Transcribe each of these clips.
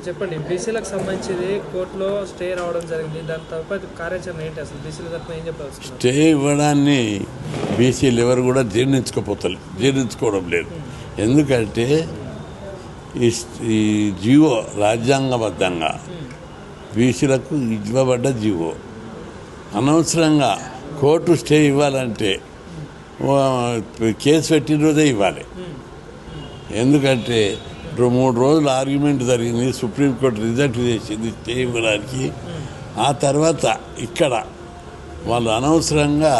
చెప్పండి. బీసీలకు సంబంధించి కోర్టులో స్టే రావడం జరిగింది. దాని తర్వాత కార్యాచరణ ఏంటి అసలు? బీసీల తరఫున ఏం చెప్పాల్సి? స్టే ఇవ్వడాన్ని బీసీలు ఎవరు కూడా జీర్ణించుకోవడం లేదు. ఎందుకంటే ఈ జీవో రాజ్యాంగబద్ధంగా బీసీలకు ఇవ్వబడ్డ జీవో అనవసరంగా కోర్టు స్టే ఇవ్వాలంటే కేసు పెట్టిన రోజే ఇవ్వాలి. ఎందుకంటే 3 రోజులు ఆర్గ్యుమెంట్ జరిగింది, సుప్రీంకోర్టు రిజెక్ట్ చేసింది స్టే ఇవ్వడానికి. ఆ తర్వాత ఇక్కడ వాళ్ళు అనవసరంగా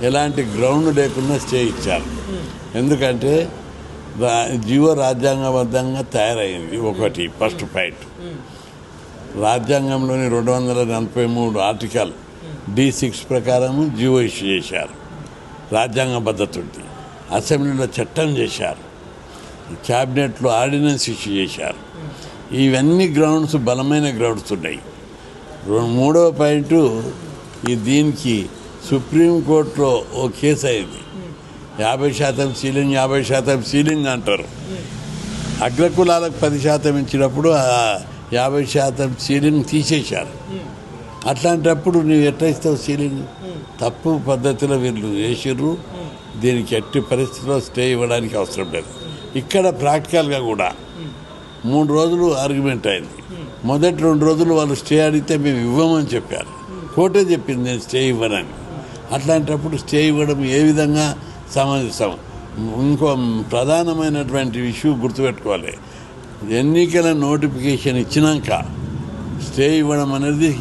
ఎలాంటి గ్రౌండ్ లేకుండా స్టే ఇచ్చారు. ఎందుకంటే జీవో రాజ్యాంగబద్ధంగా తయారైంది. ఒకటి ఫస్ట్ పాయింట్, రాజ్యాంగంలోని 243 ఆర్టికల్ D6 ప్రకారము జీవో ఇష్యూ చేశారు. రాజ్యాంగబద్ధత ఉంది. అసెంబ్లీలో చట్టం చేశారు, క్యాబినెట్లో ఆర్డినెన్స్ ఇష్యూ చేశారు. ఇవన్నీ గ్రౌండ్స్ బలమైన గ్రౌండ్స్ ఉన్నాయి. 3వ పాయింట్, దీనికి సుప్రీంకోర్టులో ఓ కేసు అయింది. 50% సీలింగ్ 50% సీలింగ్ అంటారు. అగ్రకులాలకు 10% ఇచ్చినప్పుడు 50% సీలింగ్ తీసేశారు. అట్లాంటప్పుడు నువ్వు ఎట్లా ఇస్తావు సీలింగ్? తప్పు పద్ధతిలో వీళ్ళు వేసిర్రు. దీనికి ఎట్టి పరిస్థితిలో స్టే ఇవ్వడానికి అవసరం లేదు. ఇక్కడ ప్రాక్టికల్గా కూడా 3 రోజులు ఆర్గ్యుమెంట్ అయింది. మొదటి 2 రోజులు వాళ్ళు స్టే అడిగితే మేము ఇవ్వమని చెప్పారు. కోర్టే చెప్పింది నేను స్టే ఇవ్వనని. అట్లాంటప్పుడు స్టే ఇవ్వడం ఏ విధంగా సమంజసం? ఇంకో ప్రధానమైనటువంటి ఇష్యూ గుర్తుపెట్టుకోవాలి. ఎన్నికల నోటిఫికేషన్ ఇచ్చినాక స్టే ఇవ్వడం అనేది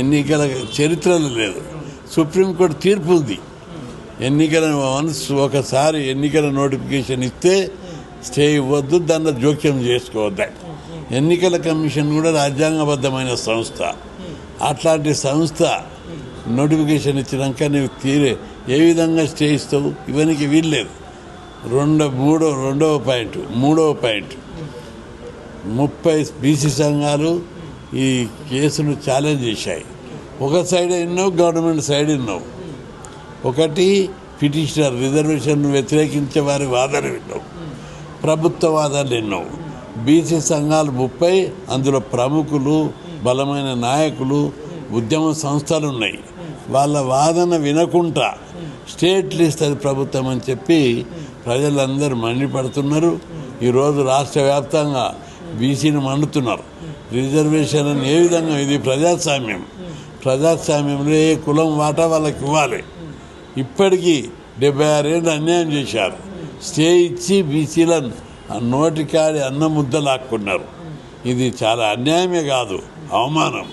ఎన్నికల చరిత్రలో లేదు. సుప్రీంకోర్టు తీర్పు ఉంది. ఒకసారి ఎన్నికల నోటిఫికేషన్ ఇస్తే స్టే ఇవ్వద్దు, దాంట్లో జోక్యం చేసుకోవద్దు. ఎన్నికల కమిషన్ కూడా రాజ్యాంగబద్ధమైన సంస్థ. అట్లాంటి సంస్థ నోటిఫికేషన్ ఇచ్చినాక నువ్వు ఏ విధంగా స్టే ఇస్తావు? ఇవన్నీ వీల్లేదు. 3వ పాయింట్ 30 బీసీ సంఘాలు ఈ కేసును ఛాలెంజ్ చేశాయి. ఒక సైడ్ ఎన్నో గవర్నమెంట్ సైడ్ ఎన్నో. ఒకటి పిటిషనర్ రిజర్వేషన్ వ్యతిరేకించే వారి వాదన విన్నావు, ప్రభుత్వ వాదనలు ఎన్నో. బీసీ సంఘాలు 30, అందులో ప్రముఖులు, బలమైన నాయకులు, ఉద్యమ సంస్థలు ఉన్నాయి. వాళ్ళ వాదన వినకుండా స్టేట్లు ఇస్తుంది ప్రభుత్వం అని చెప్పి ప్రజలందరూ మండిపడుతున్నారు. ఈరోజు రాష్ట్ర వ్యాప్తంగా బీసీని మండుతున్నారు. రిజర్వేషన్ అని ఏ విధంగా? ఇది ప్రజాస్వామ్యంలో ఏ కులం వాటా వాళ్ళకి ఇవ్వాలి. ఇప్పటికీ 76 ఏళ్ళు అన్యాయం చేశారు. స్టే ఇచ్చి బీసీల నోటికాడి అన్న ముద్ద లాక్కున్నారు. ఇది చాలా అన్యాయమే కాదు, అవమానం.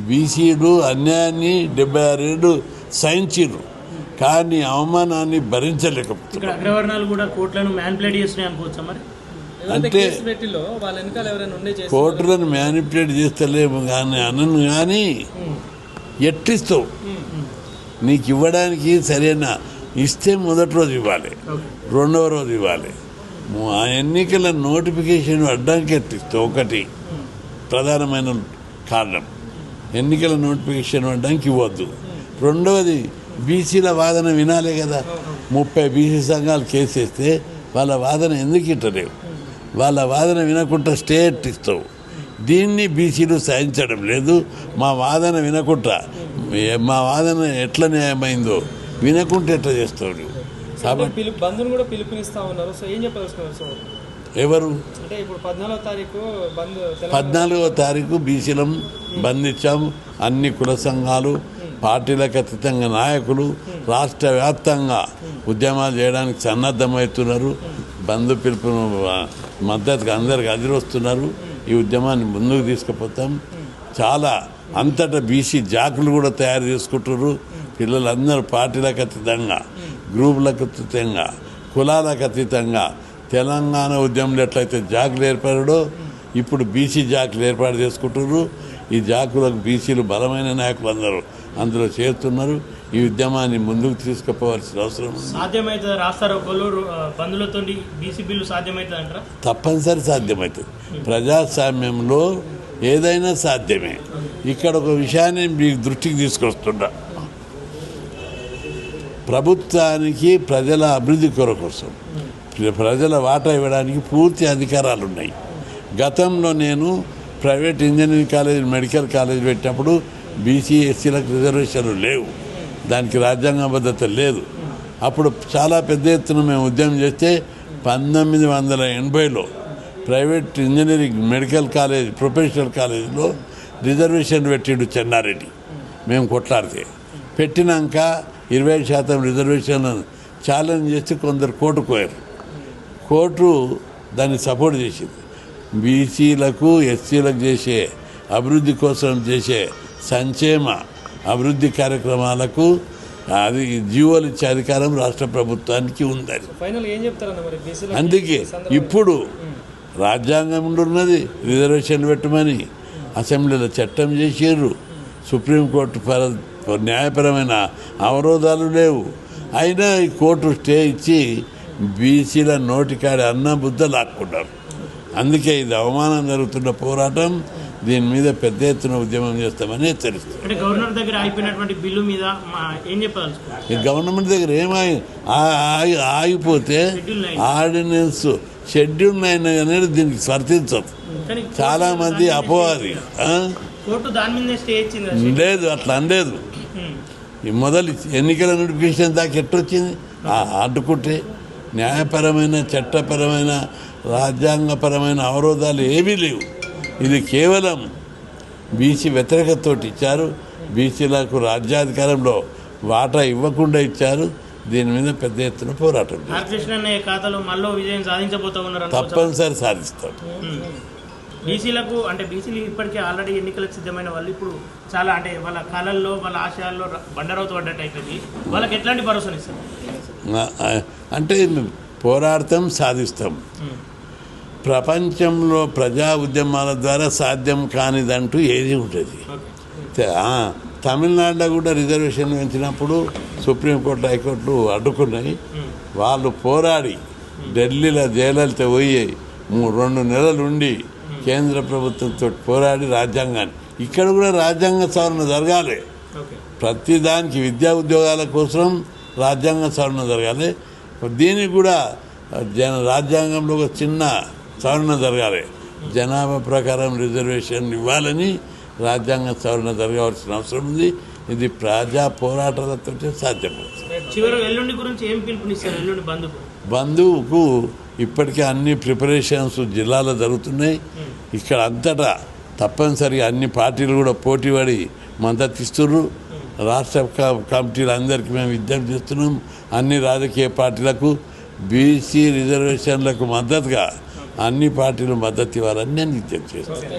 బీసీలు అన్యాయాన్ని 76 ఏళ్ళు సహించారు, కానీ అవమానాన్ని భరించలేకపోతున్నారు. అంటే కోర్టులను మ్యానిపులేట్ చేస్తలేము కానీ అనను. కానీ ఎట్లిస్తావు? నీకు ఇవ్వడానికి సరైన ఇస్తే మొదటి రోజు ఇవ్వాలి, 2వ రోజు ఇవ్వాలి. ఆ ఎన్నికల నోటిఫికేషన్ అడ్డానికి ఎట్లిస్తావు? ఒకటి ప్రధానమైన కారణం, ఎన్నికల నోటిఫికేషన్ అడ్డానికి ఇవ్వద్దు. 2వది బీసీల వాదన వినాలే కదా. 30 బీసీ సంఘాలు కేసేస్తే వాళ్ళ వాదన ఎందుకు ఇట్టలేవు? వాళ్ళ వాదన వినకుండా స్టే ఎట్టిస్తావు? దీన్ని బీసీలు సహించడం లేదు. మా వాదన వినకుండా, మా వాదన ఎట్లా న్యాయమైందో వినకుంటే ఎట్లా చేస్తావు నువ్వు? కాబట్టి బంద్ను కూడా పిలుపునిస్తా ఉన్నారు. సో ఏం చెప్పాల్సిన ఎవరు? అంటే ఇప్పుడు 14వ తారీఖు బీసీలం బంద్ ఇచ్చాము. అన్ని కుల సంఘాలు, పార్టీలకు అతీతంగా నాయకులు రాష్ట్ర వ్యాప్తంగా ఉద్యమాలు చేయడానికి సన్నద్ధమవుతున్నారు. బంధు పిలుపును మద్దతుగా అందరికి అదిరొస్తున్నారు. ఈ ఉద్యమాన్ని ముందుకు తీసుకుపోతాం. చాలా అంతటా బీసీ జాకులు కూడా తయారు చేసుకుంటున్నారు. పిల్లలందరూ పార్టీలకు అతీతంగా, గ్రూపులకు అతీతంగా, కులాలకు అతీతంగా తెలంగాణ ఉద్యమంలో ఎట్లయితే జాకులు ఏర్పడాడో ఇప్పుడు బీసీ జాకులు ఏర్పాటు చేసుకుంటున్నారు. ఈ జాకులకు బీసీలు బలమైన నాయకులు అందరూ అందులో చేరుతున్నారు. ఈ ఉద్యమాన్ని ముందుకు తీసుకుపోవాల్సిన అవసరం తప్పనిసరి సాధ్యమవుతుంది. ప్రజాస్వామ్యంలో ఏదైనా సాధ్యమే. ఇక్కడ ఒక విషయాన్ని మీ దృష్టికి తీసుకొస్తున్నా. ప్రభుత్వానికి ప్రజల అభివృద్ధి కోసం ప్రజల వాటా ఇవ్వడానికి పూర్తి అధికారాలు ఉన్నాయి. గతంలో నేను private engineering college medical college పెట్టినప్పుడు బీసీ ఎస్సీలకు రిజర్వేషన్లు లేవు, దానికి రాజ్యాంగబద్ధత లేదు. అప్పుడు చాలా పెద్ద ఎత్తున మేము ఉద్యమం చేస్తే 1980లో private engineering medical college professional కాలేజీలో రిజర్వేషన్ పెట్టిండు చెన్నారెడ్డి. మేము కొట్లాడితే పెట్టినాక 20% రిజర్వేషన్లను ఛాలెంజ్ చేసి కొందరు కోర్టుకు పోయారు. కోర్టు దాన్ని సపోర్ట్ చేసింది. బీసీలకు ఎస్సీలకు చేసే అభివృద్ధి కోసం చేసే సంక్షేమ అభివృద్ధి కార్యక్రమాలకు అది జీవోలు ఇచ్చే అధికారం రాష్ట్ర ప్రభుత్వానికి ఉందని. ఫైనల్ ఏం చెప్తారన్న మరి బీసీల అందుకే ఇప్పుడు రాజ్యాంగంలో ఉన్నది రిజర్వేషన్లు పెట్టమని, అసెంబ్లీలో చట్టం చేసారు, సుప్రీంకోర్టు న్యాయపరమైన అవరోధాలు లేవు. అయినా ఈ కోర్టు స్టే ఇచ్చి బీసీల నోటికాడి అన్న బుద్ధ లాక్కుంటారు. అందుకే ఇది అవమానం జరుగుతున్న పోరాటం. దీని మీద పెద్ద ఎత్తున ఉద్యమం చేస్తామని హెచ్చరిస్తుంది. అంటే గవర్నర్ దగ్గర అయిపోయినటువంటి బిల్లు మీద ఏం చెప్పదలుచుకున్నారు? ఈ గవర్నమెంట్ దగ్గర ఆగిపోతే ఆర్డినెన్స్ షెడ్యూల్ 9 అనేది దీనికి వర్తించదు. చాలా మంది అపోవాది కోర్టు దాని మీద స్టే ఇచ్చింది లేదు, అట్లా అనలేదు. ఈ మొదలు ఎన్నికల నోటిఫికేషన్ దాకా ఎట్టొచ్చింది అడ్డుకుంటే న్యాయపరమైన చట్టపరమైన రాజ్యాంగపరమైన అవరోధాలు ఏమీ లేవు. ఇది కేవలం బీసీ వ్యతిరేకతతో ఇచ్చారు. బీసీలకు రాజ్యాధికారంలో వాటా ఇవ్వకుండా ఇచ్చారు. దీని మీద పెద్ద ఎత్తున పోరాటం ఖాతాలో మళ్ళీ విజయం సాధించబోతున్నారు. తప్పనిసరి సాధిస్తాం. బీసీలకు అంటే బీసీలు ఇప్పటికే ఆల్రెడీ ఎన్నికలకు సిద్ధమైన వాళ్ళు ఇప్పుడు చాలా అంటే వాళ్ళ కళల్లో వాళ్ళ ఆశయాల్లో బండరావుతూ పడ్డట్టు అయిపోయింది. వాళ్ళకి ఎట్లాంటి భరోసాని ఇస్తారు? అంటే పోరాడతాం, సాధిస్తాం. ప్రపంచంలో ప్రజా ఉద్యమాల ద్వారా సాధ్యం కానిదంటూ ఏది ఉంటుంది. తమిళనాడులో కూడా రిజర్వేషన్ పెంచినప్పుడు సుప్రీంకోర్టు హైకోర్టులు అడ్డుకున్నాయి. వాళ్ళు పోరాడి ఢిల్లీలో జైలలితో పోయి 2 నెలలు ఉండి కేంద్ర ప్రభుత్వంతో పోరాడి రాజ్యాంగాన్ని ఇక్కడ కూడా రాజ్యాంగ సవరణ జరగాలి. ప్రతిదానికి విద్యా ఉద్యోగాల కోసం రాజ్యాంగ సవరణ జరగాలి. దీనికి కూడా రాజ్యాంగంలో ఒక చిన్న సవరణ జరగాలి. జనాభా ప్రకారం రిజర్వేషన్ ఇవ్వాలని రాజ్యాంగ సవరణ జరగవలసిన అవసరం ఉంది. ఇది ప్రజా పోరాటాలతో సాధ్యపడుతుంది. బంధువుకు ఇప్పటికే అన్ని ప్రిపరేషన్స్ జిల్లాలో జరుగుతున్నాయి. ఇక్కడ అంతటా తప్పనిసరిగా అన్ని పార్టీలు కూడా పోటీపడి మద్దతు ఇస్తున్నారు. రాష్ట్ర కమిటీలు అందరికీ మేము విజ్ఞప్తి చేస్తున్నాం. అన్ని రాజకీయ పార్టీలకు బీసీ రిజర్వేషన్లకు మద్దతుగా అన్ని పార్టీలు మద్దతు ఇవ్వాలని నేను విజ్ఞప్తి చేస్తున్నాను.